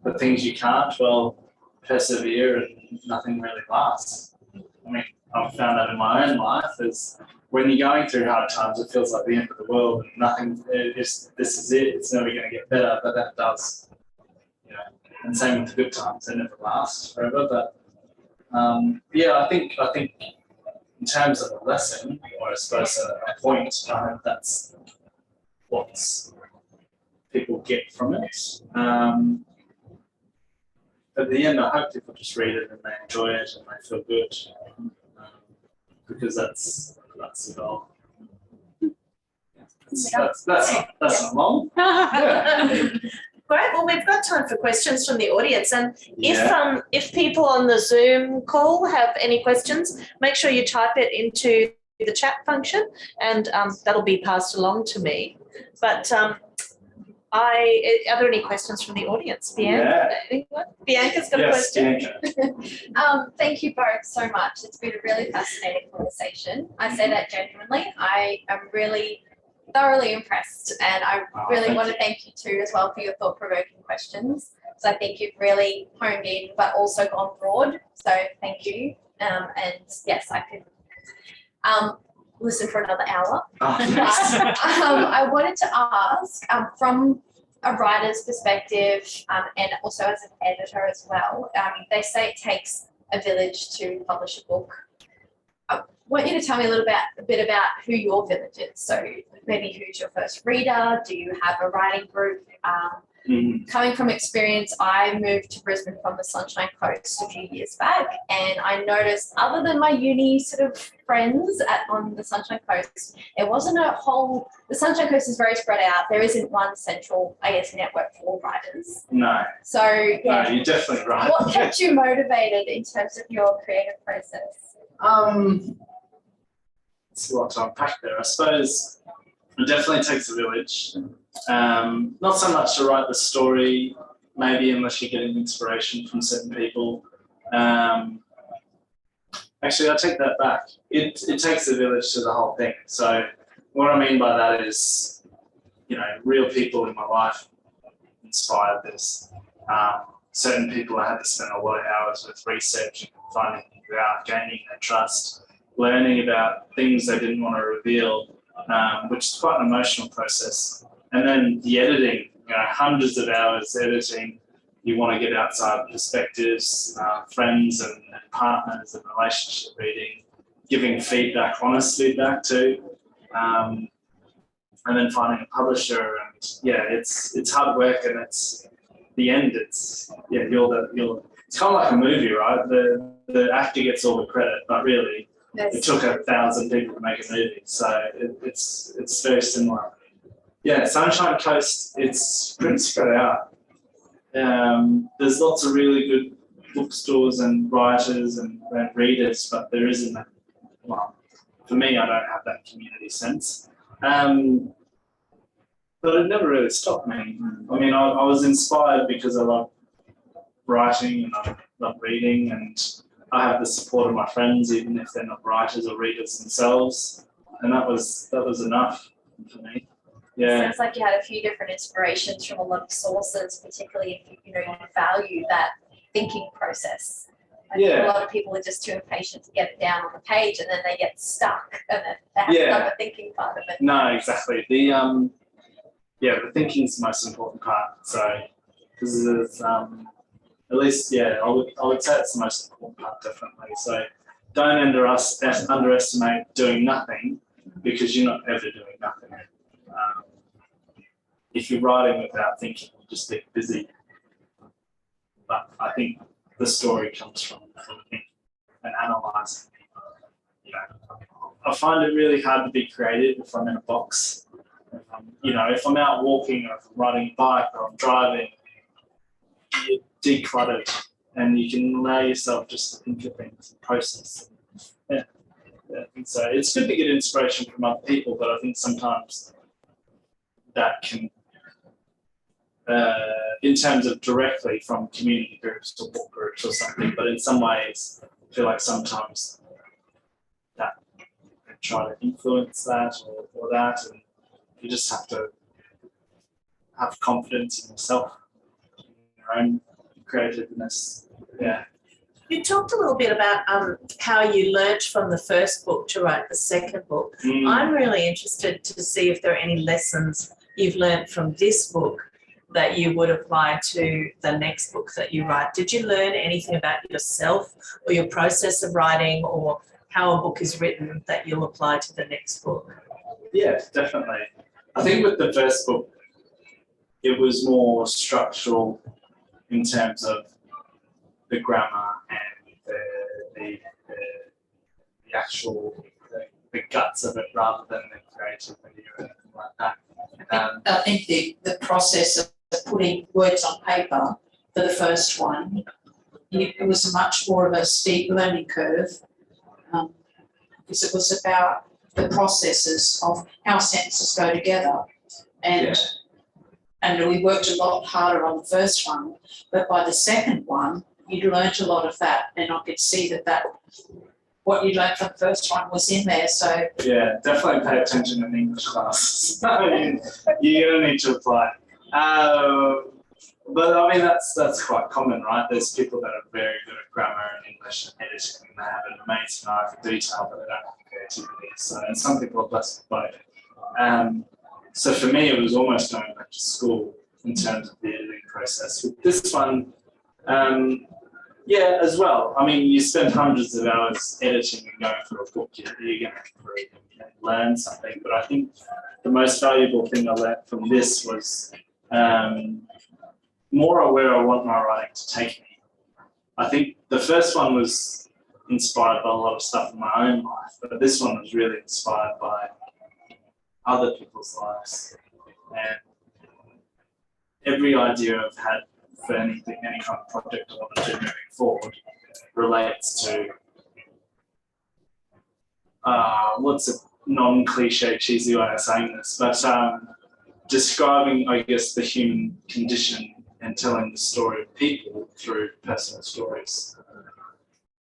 the things you can't, well, persevere and nothing really lasts. I've found that in my own life. There's when you're going through hard times, it feels like the end of the world and nothing, this is it, it's never going to get better, but that does, you know, and same with the good times, they never last forever, but yeah, I think in terms of a lesson, or I suppose a point, that's what people get from it. At the end, I hope people just read it and they enjoy it and they feel good, because that's the goal. That's not long. Yeah. Great. Well, we've got time for questions from the audience, and if people on the Zoom call have any questions, make sure you type it into the chat function, and that'll be passed along to me. But are there any questions from the audience? Bianca? Yeah. Bianca's got a question. Bianca. Thank you both so much. It's been a really fascinating conversation. I say that genuinely. I am really thoroughly impressed, and I really want to thank you too as well for your thought-provoking questions. So I think you've really honed in but also gone broad. So thank you. And yes, I could listen for another hour. Oh, But I wanted to ask, from a writer's perspective, and also as an editor as well, they say it takes a village to publish a book. I want you to tell me a bit about who your village is. So maybe who's your first reader? Do you have a writing group? Coming from experience, I moved to Brisbane from the Sunshine Coast a few years back, and I noticed, other than my uni sort of friends on the Sunshine Coast, there wasn't the Sunshine Coast is very spread out. There isn't one central, I guess, network for writers. No. So yeah, No, you're definitely right. what kept you motivated in terms of your creative process? It's a lot to unpack there. I suppose it definitely takes a village. Not so much to write the story, maybe, unless you're getting inspiration from certain people. Actually, I take that back. It takes a village to the whole thing. So what I mean by that is, you know, real people in my life inspired this. Certain people I had to spend a lot of hours with researching and finding things out, gaining their trust, learning about things they didn't want to reveal, which is quite an emotional process. And then the editing, you know, hundreds of hours editing. You want to get outside perspectives, friends and partners and relationship reading, giving feedback, honest feedback too. And then finding a publisher, and yeah, it's hard work, and it's the end. It's it's kind of like a movie, right? The actor gets all the credit, but really it took 1,000 people to make a movie, so it's very similar. Yeah, Sunshine Coast, it's pretty spread out. There's lots of really good bookstores and writers and readers, but there isn't that. Well, for me, I don't have that community sense. But it never really stopped me. I mean, I was inspired because I love writing and I love reading, and I have the support of my friends, even if they're not writers or readers themselves. And that was enough for me. Yeah. Sounds like you had a few different inspirations from a lot of sources, particularly if you value that thinking process. I think a lot of people are just too impatient to get it down on the page, and then they get stuck, and then they have to start the thinking part of it. No, exactly. The thinking is the most important part. So, because there's at least, I would say it's the most important part, definitely. So, don't underestimate doing nothing, because you're not ever doing nothing. If you're writing without thinking, you just get busy. But I think the story comes from thinking and analysing. You know, I find it really hard to be creative if I'm in a box. If I'm out walking, or if I'm riding a bike, or I'm driving, you're decluttered, and you can allow yourself just to think of things and process. Yeah, I think so. It's good to get inspiration from other people, but I think sometimes that can, in terms of directly from community groups or book groups or something, but in some ways, I feel like sometimes that can try to influence that or that, and you just have to have confidence in yourself, in your own creativeness. Yeah. You talked a little bit about how you learnt from the first book to write the second book. I'm really interested to see if there are any lessons you've learnt from this book that you would apply to the next book that you write. Did you learn anything about yourself or your process of writing or how a book is written that you'll apply to the next book? Yeah, definitely. I think with the first book, it was more structural in terms of the grammar and the actual the guts of it rather than the creativity or anything like that. I think the process of putting words on paper for the first one, it was much more of a steep learning curve, because it was about the processes of how sentences go together, and we worked a lot harder on the first one, but by the second one you learnt a lot of that, and I could see that what you learnt from the first one was in there. So yeah, definitely pay attention in English classes. You're gonna need to apply. But I mean that's quite common, right? There's people that are very good at grammar and English and editing, and they have an amazing eye for detail, but they don't have creativity. So, and some people are blessed with both. So for me, it was almost going back to school in terms of the editing process. With this one, yeah, as well. I mean, you spend hundreds of hours editing and going through a book. You're going to improve and learn something. But I think the most valuable thing I learned from this was more aware of what my writing to take me. I think the first one was inspired by a lot of stuff in my own life, but this one was really inspired by other people's lives. And every idea I've had for anything, any kind of project I want to do moving forward relates to what's a non-cliche, cheesy way of saying this, but describing, I guess, the human condition and telling the story of people through personal stories.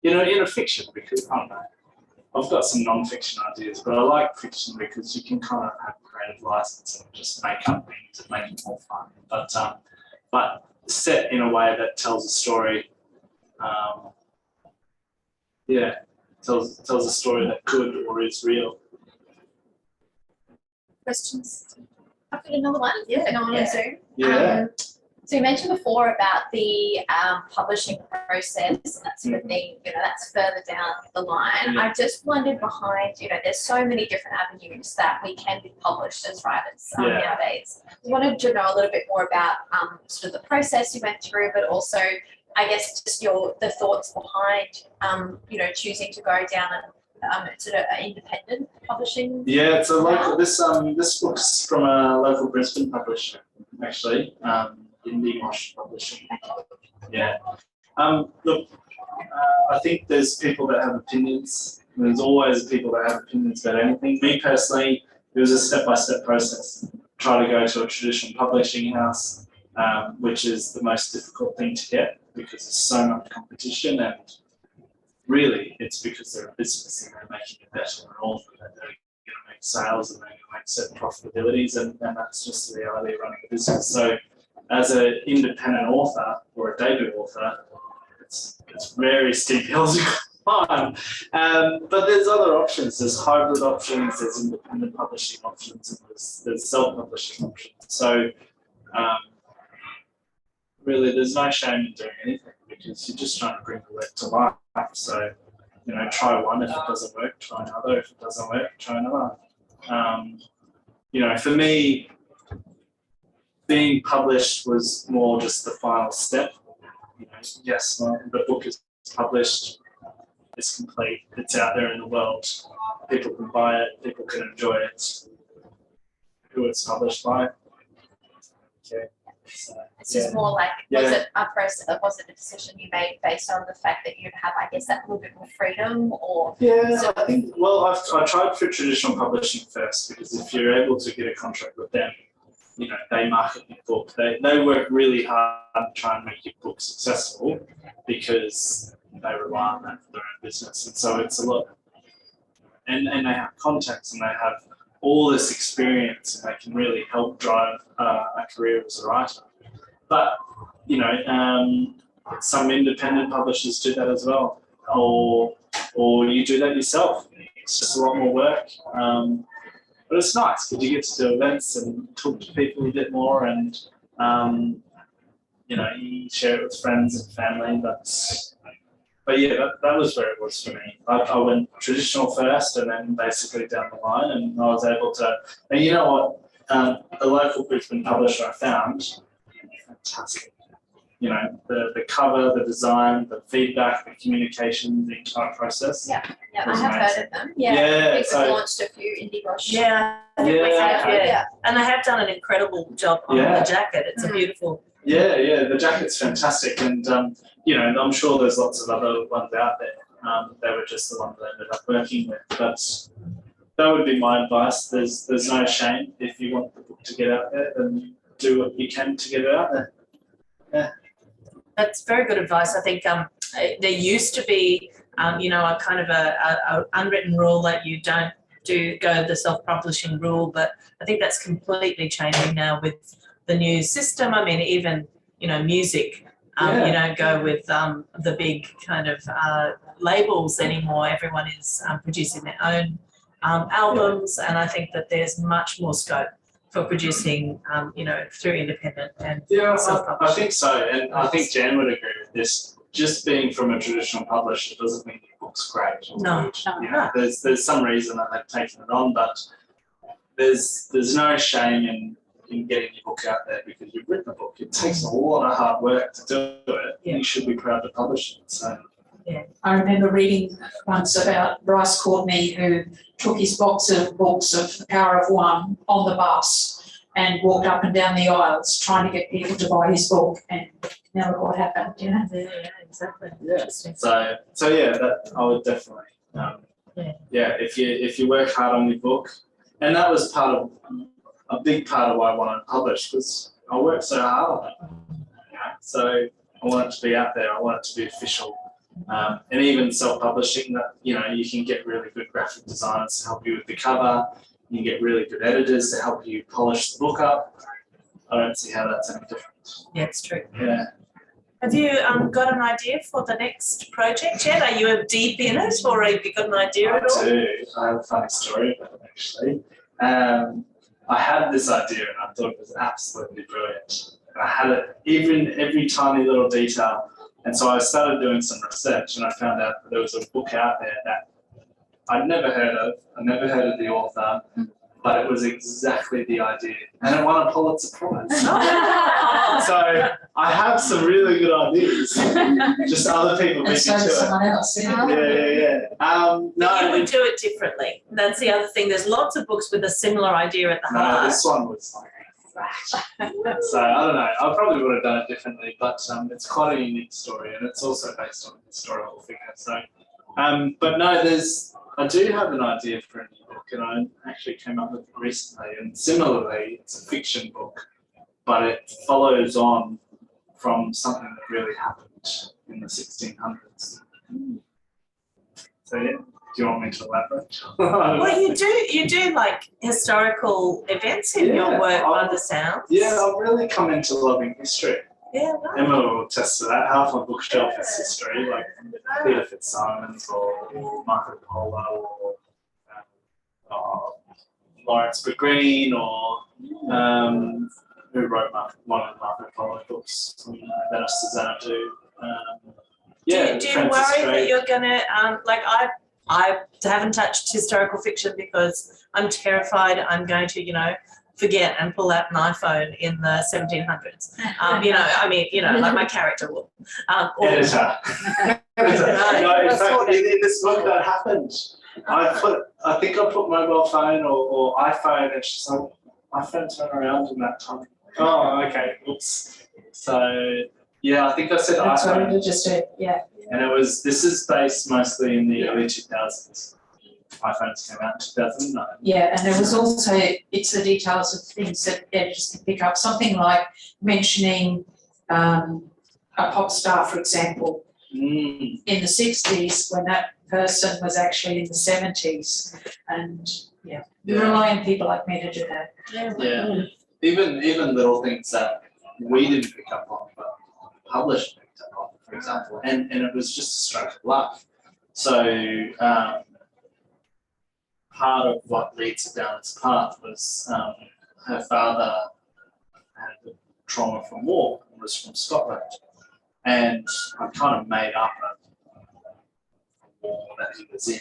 You know, in a fiction, because I don't know, I've got some non-fiction ideas, but I like fiction because you can kind of have creative license and just make up things and make it more fun. But set in a way that tells a story, tells a story that could or is real. Questions? I've got another one. Yeah. If no one on Zoom. Yeah. So you mentioned before about the publishing process, that sort of thing, you know, that's further down the line. Yeah. I just wondered behind, you know, there's so many different avenues that we can be published as writers nowadays. I wanted to know a little bit more about sort of the process you went through, but also, I guess, just the thoughts behind, you know, choosing to go down and sort of independent publishing. Yeah, it's a local. This book's from a local Brisbane publisher, actually. Indie publishing. Yeah. Look, I think there's people that have opinions. There's always people that have opinions about anything. Me personally, it was a step-by-step process. Try to go to a traditional publishing house, which is the most difficult thing to get because there's so much competition, and really it's because they're a business and they're making it better than an author. They're going to make sales and they're going to make certain profitabilities, and that's just the reality of running a business. So as an independent author or a debut author, it's very steep hills to climb. But there's other options. There's hybrid options, there's independent publishing options, and there's self-publishing options. So really there's no shame in doing anything because you're just trying to bring the work to life. So, you know, try one. If it doesn't work, try another. If it doesn't work, try another. You know, for me, being published was more just the final step. You know, yes, the book is published, it's complete, it's out there in the world. People can buy it, people can enjoy it. Who it's published by. Okay. So, it's just more like, was it a process, was it a decision you made based on the fact that you'd have, I guess, that little bit more freedom, or? Yeah, I think, well, I tried for traditional publishing first, because if you're able to get a contract with them, you know, they market your book. They work really hard to try and make your book successful because they rely on that for their own business. And so it's a lot, and they have contacts and they have all this experience, and they can really help drive a career as a writer. But, you know, some independent publishers do that as well, or you do that yourself. It's just a lot more work, but it's nice because you get to do events and talk to people a bit more, and you share it with friends and family. But yeah, that was where it was for me. I went traditional first, and then basically down the line, and I was able to. And you know what? The local Brisbane publisher I found, fantastic. The cover, the design, the feedback, the communication, the entire process. Yeah, I was have amazing. heard of them. Yeah, we've so launched a few indie brush. Yeah, I think we have, okay. yeah. And they have done an incredible job on Yeah. the jacket. It's a beautiful. Yeah, the jacket's fantastic, and I'm sure there's lots of other ones out there. They were just the ones I ended up working with, but that would be my advice. There's no shame if you want the book to get out there, then do what you can to get it out there. Yeah. That's very good advice. I think there used to be, a kind of a unwritten rule that you don't go the self-publishing rule, but I think that's completely changing now with the new system. I mean, even, music, you don't go with the big kind of labels anymore. Everyone is producing their own albums, and I think that there's much more scope for producing, through independent and self-publishing. I think so, and I think Jan would agree with this. Just being from a traditional publisher doesn't mean your book's great. No. There's some reason that they've taken it on, but there's no shame in getting your book out there because you've written a book. It takes a lot of hard work to do it. Yeah. You should be proud to publish it. So. Yeah, I remember reading once about Bryce Courtney, who took his box of books of The Power of One on the bus and walked up and down the aisles trying to get people to buy his book, and now look what happened, Yeah, exactly. Yeah. So yeah, that I would definitely. If you work hard on your book, and that was a big part of why I wanted to publish, because I worked so hard on it. So I want it to be out there. I want it to be official. And even self-publishing, that you can get really good graphic designers to help you with the cover. You can get really good editors to help you polish the book up. I don't see how that's any different. Yeah, it's true. Yeah. Have you got an idea for the next project yet? Are you deep in it, or have you got an idea at all? I do. I have a funny story about it, actually. I had this idea and I thought it was absolutely brilliant. And I had it every tiny little detail. And so I started doing some research, and I found out that there was a book out there that I'd never heard of. I never heard of the author, but it was exactly the idea. And it won a Pulitzer Prize. So I have some really good ideas. Just other people beat me and so to does it. someone else. Yeah. You No, would do it differently. That's the other thing. There's lots of books with a similar idea at the no, heart. this one was like that. So I don't know. I probably would have done it differently, but it's quite a unique story, and it's also based on a historical figure. So, but no, I do have an idea for a new book, and I actually came up with it recently. And similarly, it's a fiction book, but it follows on from something that really happened in the 1600s. So yeah. Do you want me to elaborate? Well, you do like historical events in your work by the sounds. Yeah, I've really come into loving history. Yeah, right. Emma will attest to that. Half my bookshelf is history, like Peter Fitzsimons or Marco Polo or Lawrence Green or who wrote one of Marco Polo books, Venice to Xanadu. Do you worry that you're going to, I haven't touched historical fiction because I'm terrified I'm going to, forget and pull out an iPhone in the 1700s. Like my character will. Editor. No, in fact, in this book that happened. I think I put mobile phone or iPhone, and she's like, my phone turned around in that time. Oh, okay, oops. So, yeah, I think I said That's iPhone. what it just said, yeah. And this is based mostly in the early 2000s. iPhones came out in 2009. Yeah, and there was also, it's the details of things that editors can pick up. Something like mentioning a pop star, for example, in the 60s when that person was actually in the 70s. And you rely on people like me to do that. Yeah. Even little things that we didn't pick up on, but the publisher picked up on. example, and it was just a stroke of luck. So part of what leads her down this path was her father had trauma from war and was from Scotland, and I kind of made up a war that he was in,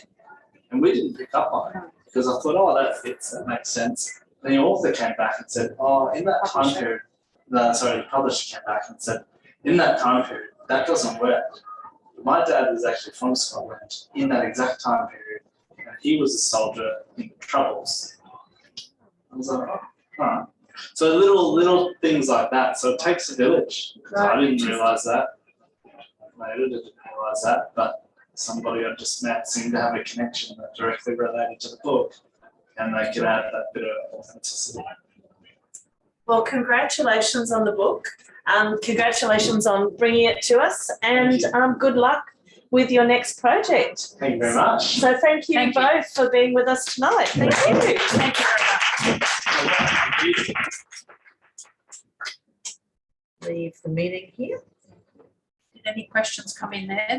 and we didn't pick up on it because I thought, oh, that fits, that makes sense. Then the author came back and said, oh, in that time period, the publisher came back and said, in that time period, that doesn't work. My dad was actually from Scotland in that exact time period, and he was a soldier in the Troubles. I was like, oh, all right. So little things like that. So it takes a village. I didn't realise that. My editor didn't realise that, but somebody I just met seemed to have a connection that directly related to the book, and they could add that bit of authenticity. Well, congratulations on the book. Congratulations on bringing it to us, and good luck with your next project. Thank you very much. So thank you Thank you. both for being with us tonight. Thank you. Thank you very much. Leave the meeting here. Did any questions come in there?